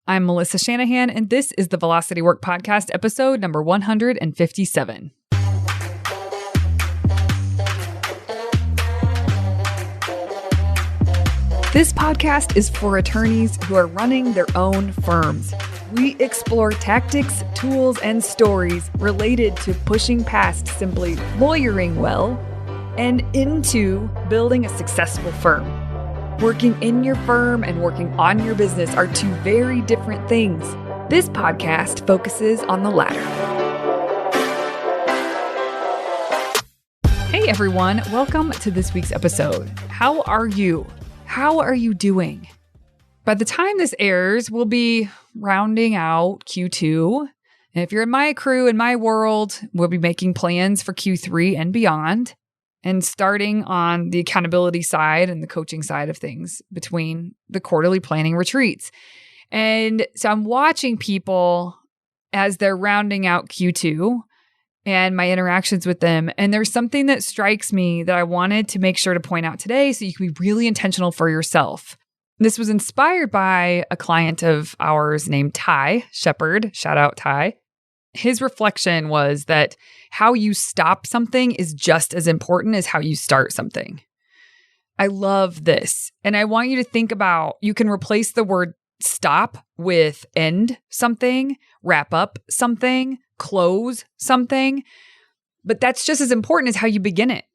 I'm Melissa Shanahan, and this is the Velocity Work Podcast, episode number 157. This podcast is for attorneys who are running their own firms. We explore tactics, tools, and stories related to pushing past simply lawyering well and into building a successful firm. Working in your firm and working on your business are two very different things. This podcast focuses on the latter. Hey everyone, welcome to this week's episode. How are you? How are you doing? By the time this airs, we'll be rounding out Q2. And if you're in my crew, in my world, we'll be making plans for Q3 and beyond. And starting on the accountability side and the coaching side of things between the quarterly planning retreats. And so I'm watching people as they're rounding out Q2 and my interactions with them. And there's something that strikes me that I wanted to make sure to point out today so you can be really intentional for yourself. This was inspired by a client of ours named Ty Shepard. Shout out Ty. His reflection was that how you stop something is just as important as how you start something. I love this. And I want you to think about, you can replace the word stop with end something, wrap up something, close something. But that's just as important as how you begin it.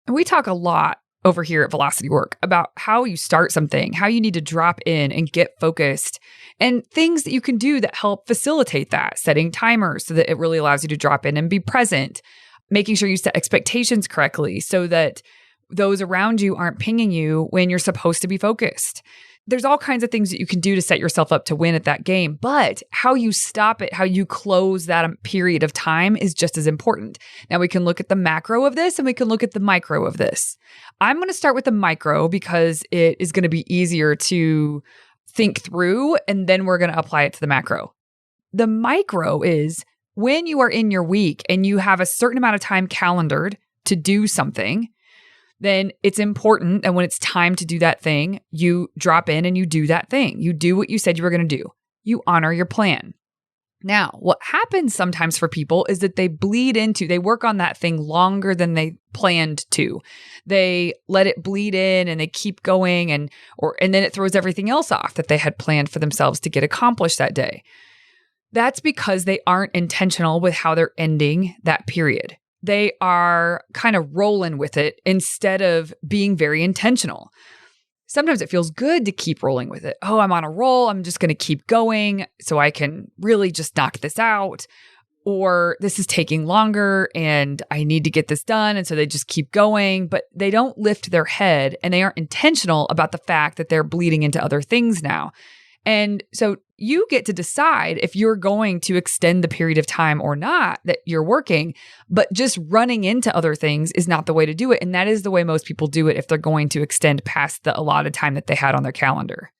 And we talk a lot over here at Velocity Work about how you start something, how you need to drop in and get focused, and things that you can do that help facilitate that, setting timers so that it really allows you to drop in and be present, making sure you set expectations correctly so that those around you aren't pinging you when you're supposed to be focused. There's all kinds of things that you can do to set yourself up to win at that game, but how you stop it, how you close that period of time is just as important. Now we can look at the macro of this and we can look at the micro of this. I'm going to start with the micro because it is going to be easier to think through, and then we're going to apply it to the macro. The micro is when you are in your week and you have a certain amount of time calendared to do something, then it's important. And when it's time to do that thing, you drop in and you do that thing. You do what you said you were going to do. You honor your plan. Now, what happens sometimes for people is that they work on that thing longer than they planned to. They let it bleed in and they keep going and then it throws everything else off that they had planned for themselves to get accomplished that day. That's because they aren't intentional with how they're ending that period. They are kind of rolling with it instead of being very intentional. Sometimes it feels good to keep rolling with it. Oh, I'm on a roll. I'm just going to keep going so I can really just knock this out. Or this is taking longer and I need to get this done. And so they just keep going, but they don't lift their head and they aren't intentional about the fact that they're bleeding into other things now. And so you get to decide if you're going to extend the period of time or not that you're working, but just running into other things is not the way to do it. And that is the way most people do it if they're going to extend past the allotted time that they had on their calendar.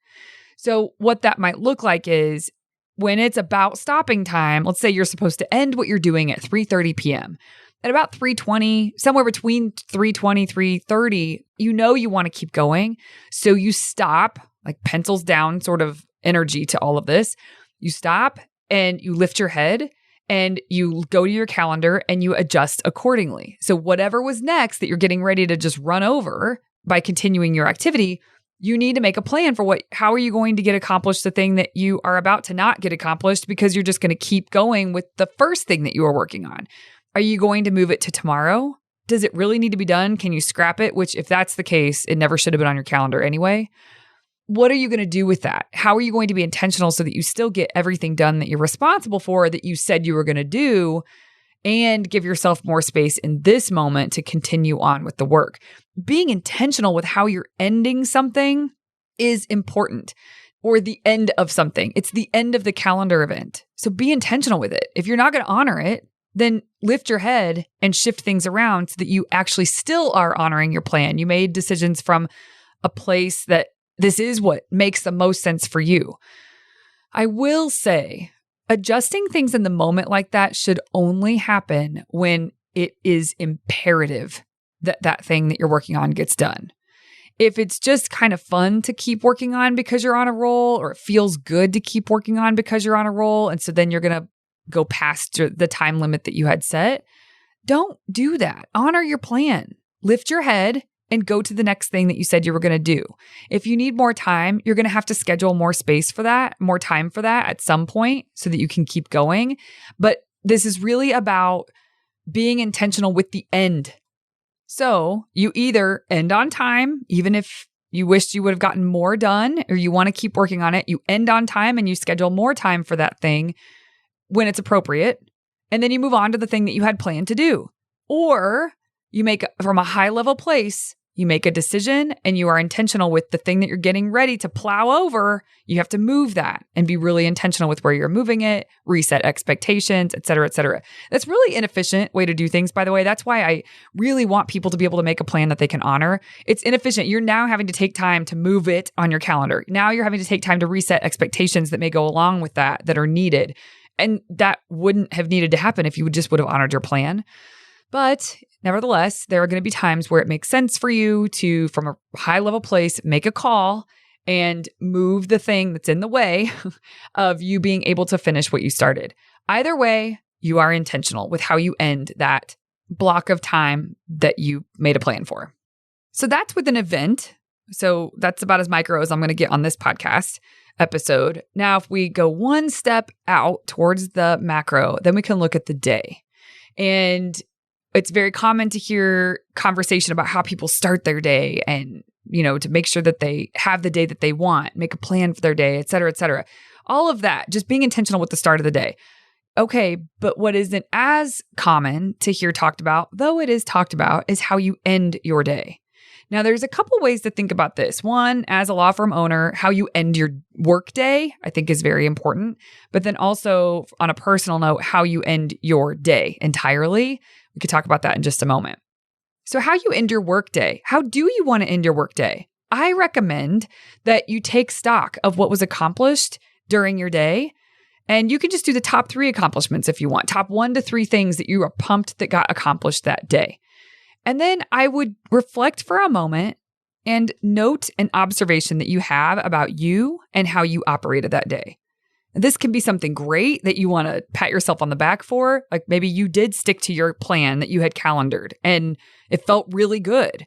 So what that might look like is when it's about stopping time, let's say you're supposed to end what you're doing at 3:30 p.m. At about 3:20, somewhere between 3:20, 3:30, you want to keep going. So you stop, like pencils down sort of energy to all of this. You stop and you lift your head and you go to your calendar and you adjust accordingly. So whatever was next that you're getting ready to just run over by continuing your activity, you need to make a plan for how are you going to get accomplished the thing that you are about to not get accomplished because you're just going to keep going with the first thing that you are working on. Are you going to move it to tomorrow? Does it really need to be done? Can you scrap it? Which if that's the case, it never should have been on your calendar anyway. What are you going to do with that? How are you going to be intentional so that you still get everything done that you're responsible for, that you said you were going to do, and give yourself more space in this moment to continue on with the work? Being intentional with how you're ending something is important, or the end of something. It's the end of the calendar event. So be intentional with it. If you're not going to honor it, then lift your head and shift things around so that you actually still are honoring your plan. You made decisions from a place that this is what makes the most sense for you. I will say, adjusting things in the moment like that should only happen when it is imperative that that thing that you're working on gets done. if it's just kind of fun to keep working on because you're on a roll, or it feels good to keep working on because you're on a roll, and so then you're going to go past the time limit that you had set, don't do that. Honor your plan. Lift your head and go to the next thing that you said you were going to do. If you need more time, you're going to have to schedule more space for that, more time for that at some point so that you can keep going. But this is really about being intentional with the end. So you either end on time, even if you wished you would have gotten more done, or you want to keep working on it, you end on time and you schedule more time for that thing when it's appropriate. And then you move on to the thing that you had planned to do. Or you make, from a high level place, you make a decision and you are intentional with the thing that you're getting ready to plow over. You have to move that and be really intentional with where you're moving it, reset expectations, et cetera, et cetera. That's really inefficient way to do things, by the way. That's why I really want people to be able to make a plan that they can honor. It's inefficient. You're now having to take time to move it on your calendar. Now you're having to take time to reset expectations that may go along with that are needed. And that wouldn't have needed to happen if you would have honored your plan. But nevertheless, there are going to be times where it makes sense for you to, from a high level place, make a call and move the thing that's in the way of you being able to finish what you started. Either way, you are intentional with how you end that block of time that you made a plan for. So that's with an event. So that's about as micro as I'm going to get on this podcast episode. Now, if we go one step out towards the macro, then we can look at the day. And it's very common to hear conversation about how people start their day and, to make sure that they have the day that they want, make a plan for their day, et cetera, et cetera. All of that, just being intentional with the start of the day. Okay, but what isn't as common to hear talked about, though it is talked about, is how you end your day. Now, there's a couple ways to think about this. One, as a law firm owner, how you end your work day, I think is very important. But then also on a personal note, how you end your day entirely. We could talk about that in just a moment. So how you end your work day. How do you want to end your work day? I recommend that you take stock of what was accomplished during your day. And you can just do the top 3 accomplishments if you want. Top 1 to 3 things that you are pumped that got accomplished that day. And then I would reflect for a moment and note an observation that you have about you and how you operated that day. This can be something great that you want to pat yourself on the back for. Like maybe you did stick to your plan that you had calendared and it felt really good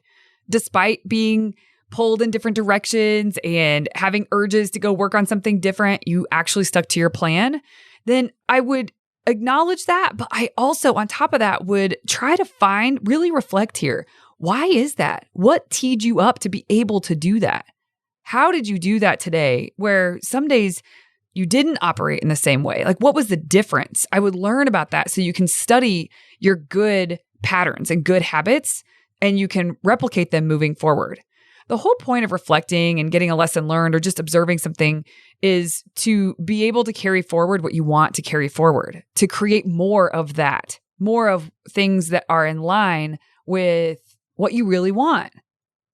despite being pulled in different directions and having urges to go work on something different. You actually stuck to your plan. Then I would acknowledge that. But I also, on top of that, would try to really reflect here. Why is that? What teed you up to be able to do that? How did you do that today where some days you didn't operate in the same way? Like, what was the difference? I would learn about that so you can study your good patterns and good habits and you can replicate them moving forward. The whole point of reflecting and getting a lesson learned or just observing something is to be able to carry forward what you want to carry forward, to create more of that, more of things that are in line with what you really want.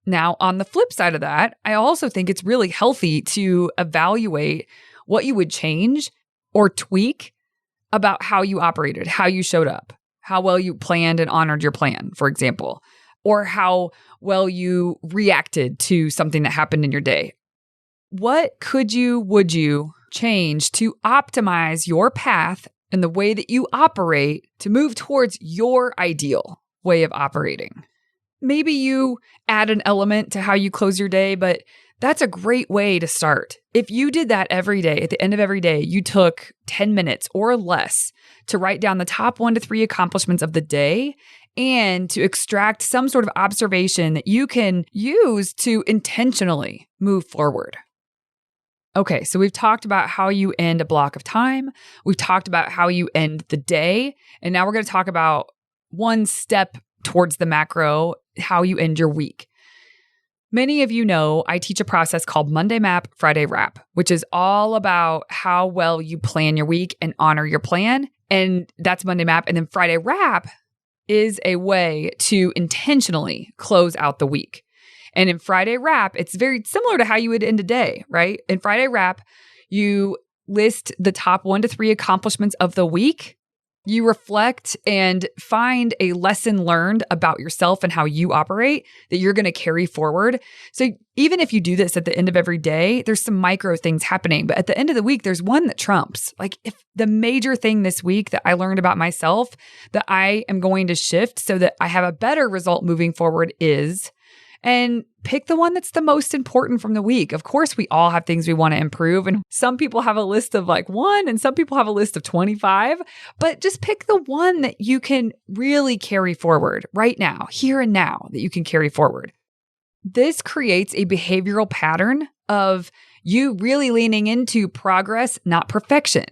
Now, on the flip side of that, I also think it's really healthy to evaluate what you would change or tweak about how you operated, how you showed up, how well you planned and honored your plan, for example, or how well you reacted to something that happened in your day. What would you change to optimize your path and the way that you operate to move towards your ideal way of operating? Maybe you add an element to how you close your day, but that's a great way to start. If you did that every day, at the end of every day, you took 10 minutes or less to write down the top 1 to 3 accomplishments of the day and to extract some sort of observation that you can use to intentionally move forward. Okay, so we've talked about how you end a block of time. We've talked about how you end the day. And now we're going to talk about one step towards the macro, how you end your week. Many of you know I teach a process called Monday Map, Friday Wrap, which is all about how well you plan your week and honor your plan. And that's Monday Map. And then Friday Wrap is a way to intentionally close out the week. And in Friday Wrap, it's very similar to how you would end a day, right? In Friday Wrap, you list the top 1 to 3 accomplishments of the week You reflect and find a lesson learned about yourself and how you operate that you're going to carry forward. So even if you do this at the end of every day, there's some micro things happening. But at the end of the week, there's one that trumps. Like if the major thing this week that I learned about myself that I am going to shift so that I have a better result moving forward is, and pick the one that's the most important from the week. Of course, we all have things we want to improve. And some people have a list of like one, and some people have a list of 25. But just pick the one that you can really carry forward right now, here and now, that you can carry forward. This creates a behavioral pattern of you really leaning into progress, not perfection.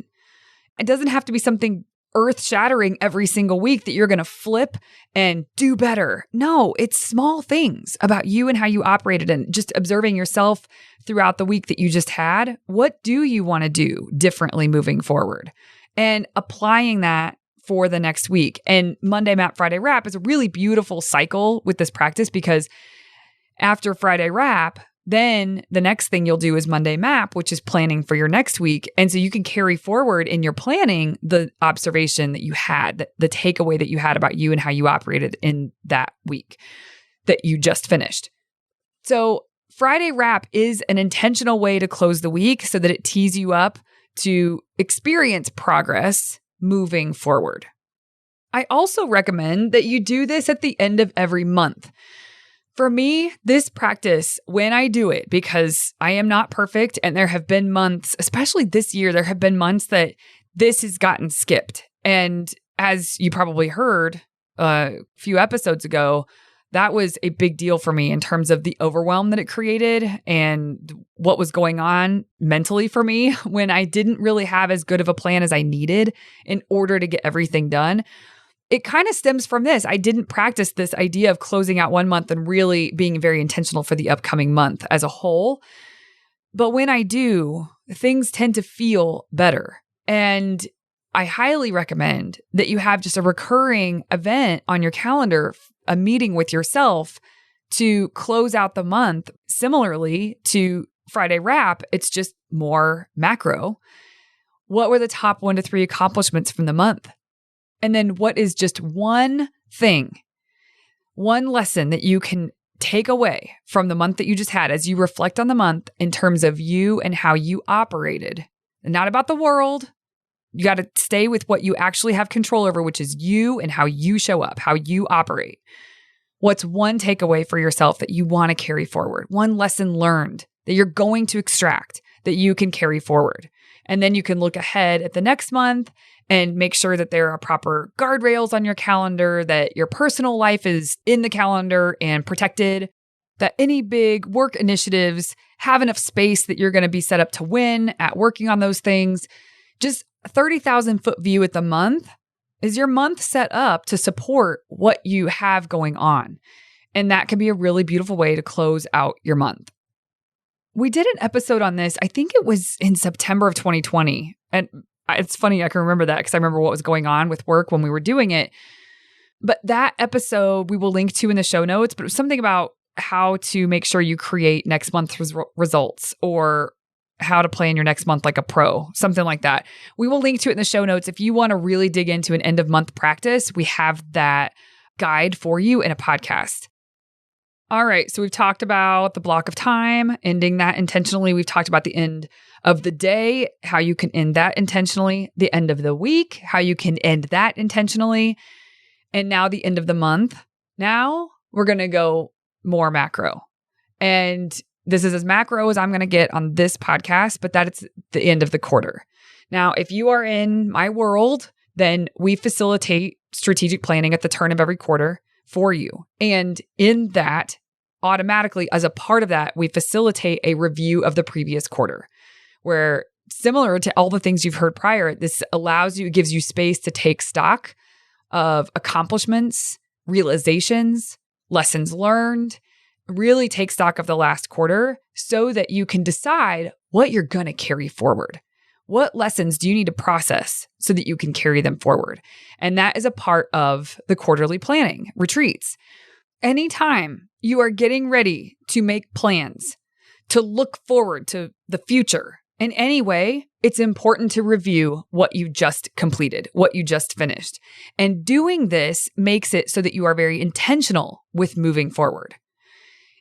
It doesn't have to be something earth-shattering every single week that you're going to flip and do better. No, it's small things about you and how you operated and just observing yourself throughout the week that you just had. What do you want to do differently moving forward? And applying that for the next week. And Monday Map, Friday Wrap is a really beautiful cycle with this practice because after Friday Wrap, then the next thing you'll do is Monday Map, which is planning for your next week. And so you can carry forward in your planning the observation that you had, the takeaway that you had about you and how you operated in that week that you just finished. So Friday Wrap is an intentional way to close the week so that it tees you up to experience progress moving forward. I also recommend that you do this at the end of every month. For me, this practice, when I do it, because I am not perfect and there have been months, especially this year, there have been months that this has gotten skipped. And as you probably heard a few episodes ago, that was a big deal for me in terms of the overwhelm that it created and what was going on mentally for me when I didn't really have as good of a plan as I needed in order to get everything done. It kind of stems from this. I didn't practice this idea of closing out one month and really being very intentional for the upcoming month as a whole. But when I do, things tend to feel better. And I highly recommend that you have just a recurring event on your calendar, a meeting with yourself to close out the month. Similarly to Friday Wrap, it's just more macro. What were the top 1 to 3 accomplishments from the month? And then what is just one thing, one lesson that you can take away from the month that you just had as you reflect on the month in terms of you and how you operated? And not about the world. You got to stay with what you actually have control over, which is you and how you show up, how you operate. What's one takeaway for yourself that you want to carry forward? One lesson learned that you're going to extract that you can carry forward. And then you can look ahead at the next month and make sure that there are proper guardrails on your calendar, that your personal life is in the calendar and protected, that any big work initiatives have enough space that you're going to be set up to win at working on those things. Just a 30,000 foot view at the month. Is your month set up to support what you have going on? And that can be a really beautiful way to close out your month. We did an episode on this. I think it was in September of 2020. And it's funny, I can remember that because I remember what was going on with work when we were doing it. But that episode we will link to in the show notes, but it was something about how to make sure you create next month's results or how to plan your next month like a pro, something like that. We will link to it in the show notes. If you want to really dig into an end of month practice, we have that guide for you in a podcast. All right, so we've talked about the block of time, ending that intentionally. We've talked about the end of the day, how you can end that intentionally, the end of the week, how you can end that intentionally, and now the end of the month. Now we're going to go more macro. And this is as macro as I'm going to get on this podcast, but that's the end of the quarter. Now, if you are in my world, then we facilitate strategic planning at the turn of every quarter for you. And in that, automatically, as a part of that, we facilitate a review of the previous quarter, where similar to all the things you've heard prior, this allows you, it gives you space to take stock of accomplishments, realizations, lessons learned, really take stock of the last quarter so that you can decide what you're going to carry forward. What lessons do you need to process so that you can carry them forward? And that is a part of the quarterly planning retreats. Anytime you are getting ready to make plans, to look forward to the future in any way, it's important to review what you just completed, what you just finished. And doing this makes it so that you are very intentional with moving forward.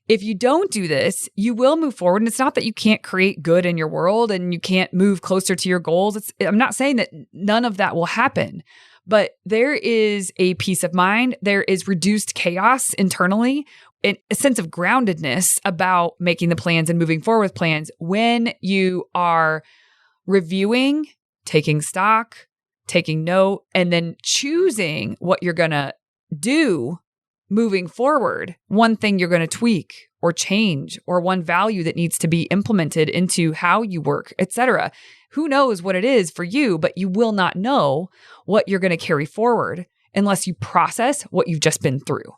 If you don't do this, you will move forward. And it's not that you can't create good in your world and you can't move closer to your goals. I'm not saying that none of that will happen, but there is a peace of mind. There is reduced chaos internally, and a sense of groundedness about making the plans and moving forward with plans when you are reviewing, taking stock, taking note, and then choosing what you're going to do moving forward. One thing you're going to tweak or change, or one value that needs to be implemented into how you work, etc. Who knows what it is for you, but you will not know what you're going to carry forward unless you process what you've just been through.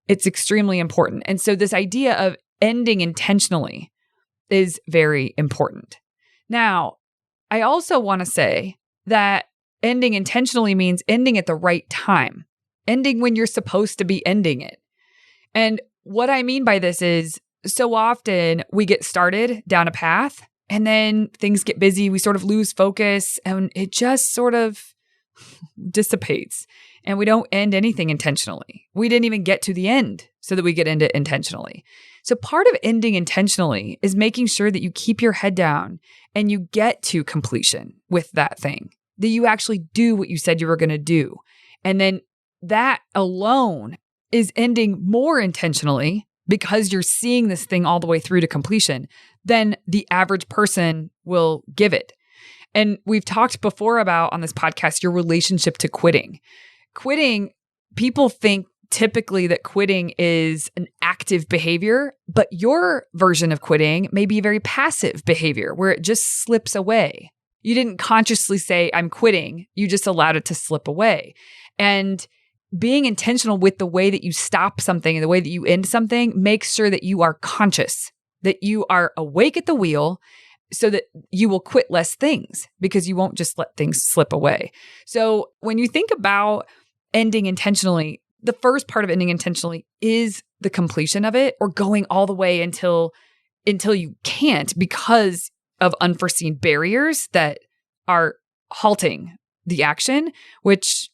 It's extremely important. And so this idea of ending intentionally is very important. Now, I also want to say that ending intentionally means ending at the right time, ending when you're supposed to be ending it. And what I mean by this is so often we get started down a path and then things get busy, we sort of lose focus, and it just sort of dissipates and we don't end anything intentionally. We didn't even get to the end so that we get into intentionally. So part of ending intentionally is making sure that you keep your head down and you get to completion with that thing, that you actually do what you said you were going to do. And then that alone is ending more intentionally because you're seeing this thing all the way through to completion than the average person will give it. And we've talked before about on this podcast, your relationship to quitting. Quitting, people think typically that quitting is an active behavior, but your version of quitting may be a very passive behavior where it just slips away. You didn't consciously say, I'm quitting. You just allowed it to slip away. And being intentional with the way that you stop something and the way that you end something makes sure that you are conscious, that you are awake at the wheel so that you will quit less things because you won't just let things slip away. So when you think about ending intentionally, the first part of ending intentionally is the completion of it, or going all the way until you can't because of unforeseen barriers that are halting the action, which,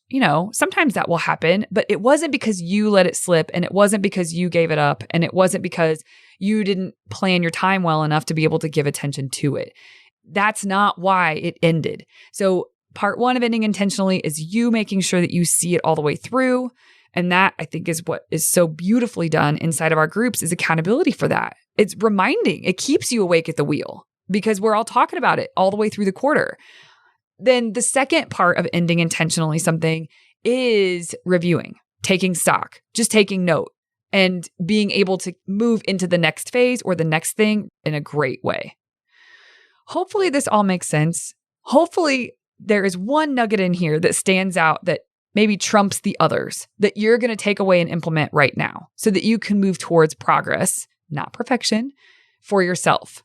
sometimes that will happen, but it wasn't because you let it slip, and it wasn't because you gave it up, and it wasn't because you didn't plan your time well enough to be able to give attention to it. That's not why it ended. So part one of ending intentionally is you making sure that you see it all the way through. And that, I think, is what is so beautifully done inside of our groups, is accountability for that. It's reminding. It keeps you awake at the wheel because we're all talking about it all the way through the quarter. Then the second part of ending intentionally something is reviewing, taking stock, just taking note, and being able to move into the next phase or the next thing in a great way. Hopefully this all makes sense. Hopefully there is one nugget in here that stands out that maybe trumps the others that you're going to take away and implement right now so that you can move towards progress, not perfection, for yourself.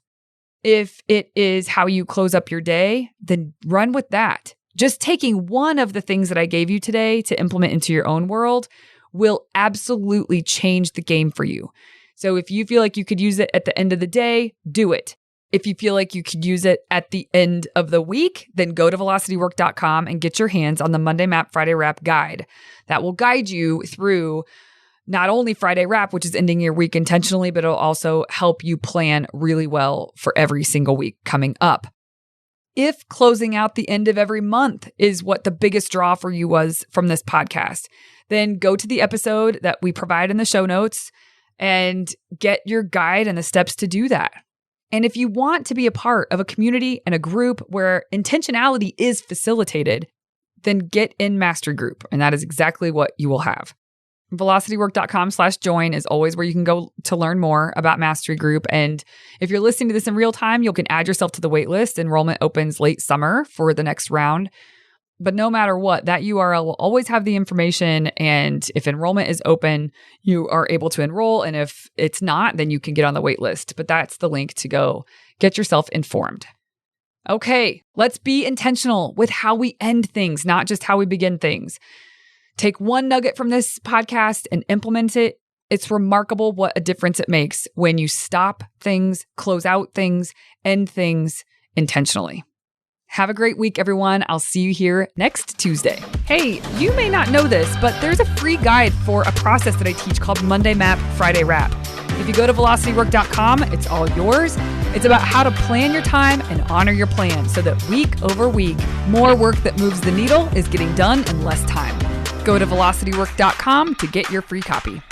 If it is how you close up your day, then run with that. Just taking one of the things that I gave you today to implement into your own world will absolutely change the game for you. So if you feel like you could use it at the end of the day, do it. If you feel like you could use it at the end of the week, then go to velocitywork.com and get your hands on the Monday Map, Friday Wrap guide. That will guide you through not only Friday Wrap, which is ending your week intentionally, but it'll also help you plan really well for every single week coming up. If closing out the end of every month is what the biggest draw for you was from this podcast, then go to the episode that we provide in the show notes and get your guide and the steps to do that. And if you want to be a part of a community and a group where intentionality is facilitated, then get in Mastery Group. And that is exactly what you will have. velocitywork.com/join is always where you can go to learn more about Mastery Group. And if you're listening to this in real time, you can add yourself to the wait list. Enrollment opens late summer for the next round. But no matter what, that URL will always have the information. And if enrollment is open, you are able to enroll. And if it's not, then you can get on the wait list. But that's the link to go get yourself informed. Okay, let's be intentional with how we end things, not just how we begin things. Take one nugget from this podcast and implement it. It's remarkable what a difference it makes when you stop things, close out things, end things intentionally. Have a great week, everyone. I'll see you here next Tuesday. Hey, you may not know this, but there's a free guide for a process that I teach called Monday Map, Friday Wrap. If you go to velocitywork.com, it's all yours. It's about how to plan your time and honor your plan so that week over week, more work that moves the needle is getting done in less time. Go to velocitywork.com to get your free copy.